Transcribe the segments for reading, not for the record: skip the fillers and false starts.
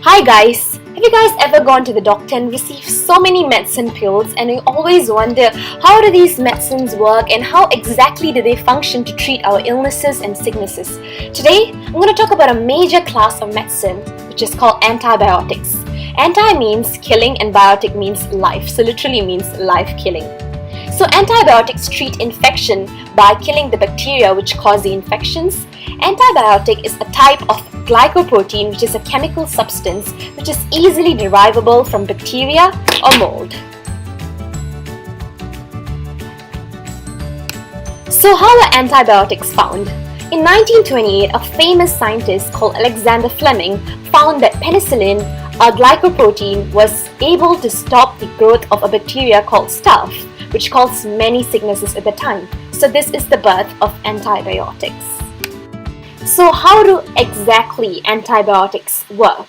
Hi guys! Have you guys ever gone to the doctor and received so many medicine pills and you always wonder how do these medicines work and how exactly do they function to treat our illnesses and sicknesses? Today, I'm going to talk about a major class of medicine which is called antibiotics. Anti means killing and biotic means life, so literally means life killing. So antibiotics treat infection by killing the bacteria which cause the infections. Antibiotic is a type of glycoprotein, which is a chemical substance which is easily derivable from bacteria or mold. So how are antibiotics found? In 1928, a famous scientist called Alexander Fleming found that penicillin, a glycoprotein, was able to stop the growth of a bacteria called staph, which caused many sicknesses at the time. So this is the birth of antibiotics. So how do exactly antibiotics work?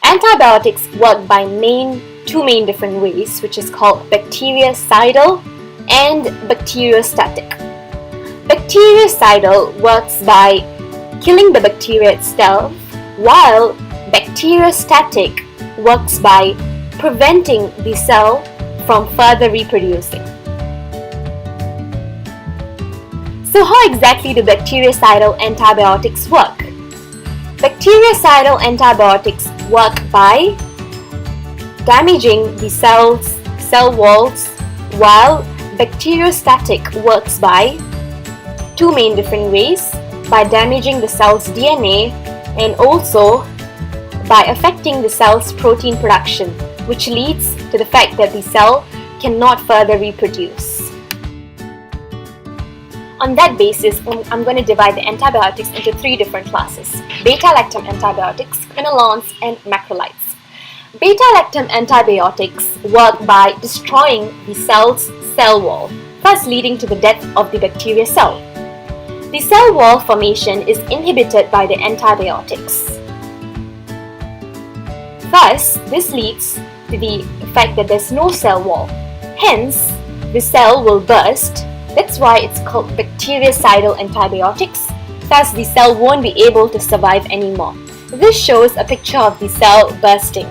Antibiotics work by two main different ways, which is called bactericidal and bacteriostatic. Bactericidal works by killing the bacteria itself, while bacteriostatic works by preventing the cell from further reproducing. So how exactly do bactericidal antibiotics work? Bactericidal antibiotics work by damaging the cell walls, while bacteriostatic works by two main different ways, by damaging the cell's DNA and also by affecting the cell's protein production, which leads to the fact that the cell cannot further reproduce. On that basis, I'm going to divide the antibiotics into three different classes: beta-lactam antibiotics, quinolones, and macrolides. Beta-lactam antibiotics work by destroying the cell's cell wall, thus leading to the death of the bacteria cell. The cell wall formation is inhibited by the antibiotics. Thus, this leads to the fact that there's no cell wall. Hence, the cell will burst. That's why it's called bactericidal antibiotics. Thus, the cell won't be able to survive anymore. This shows a picture of the cell bursting.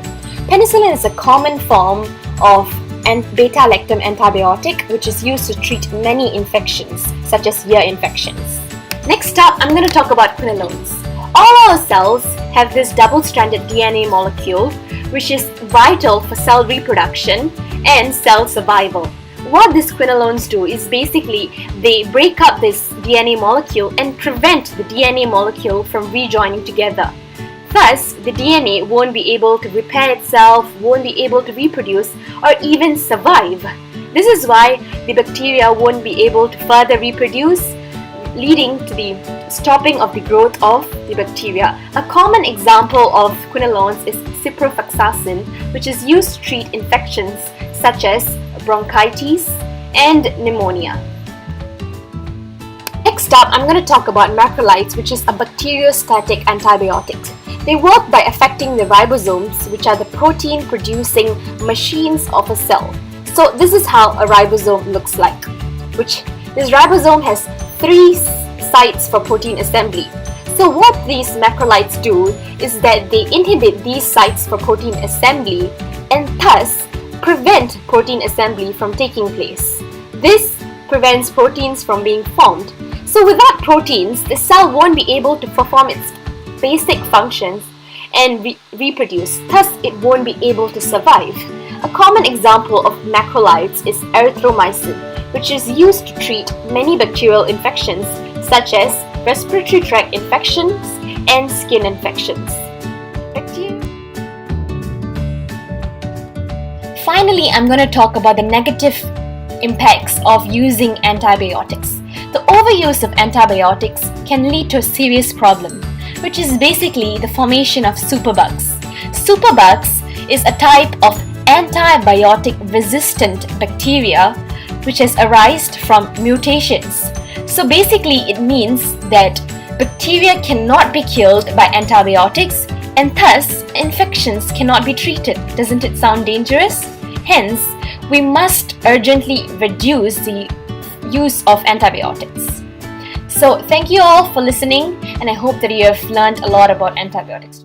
Penicillin is a common form of beta-lactam antibiotic which is used to treat many infections such as ear infections. Next up, I'm going to talk about quinolones. All our cells have this double-stranded DNA molecule which is vital for cell reproduction and cell survival. What these quinolones do is basically they break up this DNA molecule and prevent the DNA molecule from rejoining together. Thus, the DNA won't be able to repair itself, won't be able to reproduce or even survive. This is why the bacteria won't be able to further reproduce, leading to the stopping of the growth of the bacteria. A common example of quinolones is ciprofloxacin, which is used to treat infections such as bronchitis and pneumonia. Next up, I'm going to talk about macrolides, which is a bacteriostatic antibiotic. They work by affecting the ribosomes, which are the protein-producing machines of a cell. So this is how a ribosome looks like. This ribosome has 3 sites for protein assembly. So what these macrolides do is that they inhibit these sites for protein assembly and thus prevent protein assembly from taking place. This prevents proteins from being formed. So without proteins, the cell won't be able to perform its basic functions and reproduce. Thus, it won't be able to survive. A common example of macrolides is erythromycin, which is used to treat many bacterial infections such as respiratory tract infections and skin infections. Finally, I'm going to talk about the negative impacts of using antibiotics. The overuse of antibiotics can lead to a serious problem, which is basically the formation of superbugs. Superbugs is a type of antibiotic-resistant bacteria which has arisen from mutations. So basically, it means that bacteria cannot be killed by antibiotics and thus infections cannot be treated. Doesn't it sound dangerous? Hence, we must urgently reduce the use of antibiotics. So thank you all for listening, and I hope that you have learned a lot about antibiotics.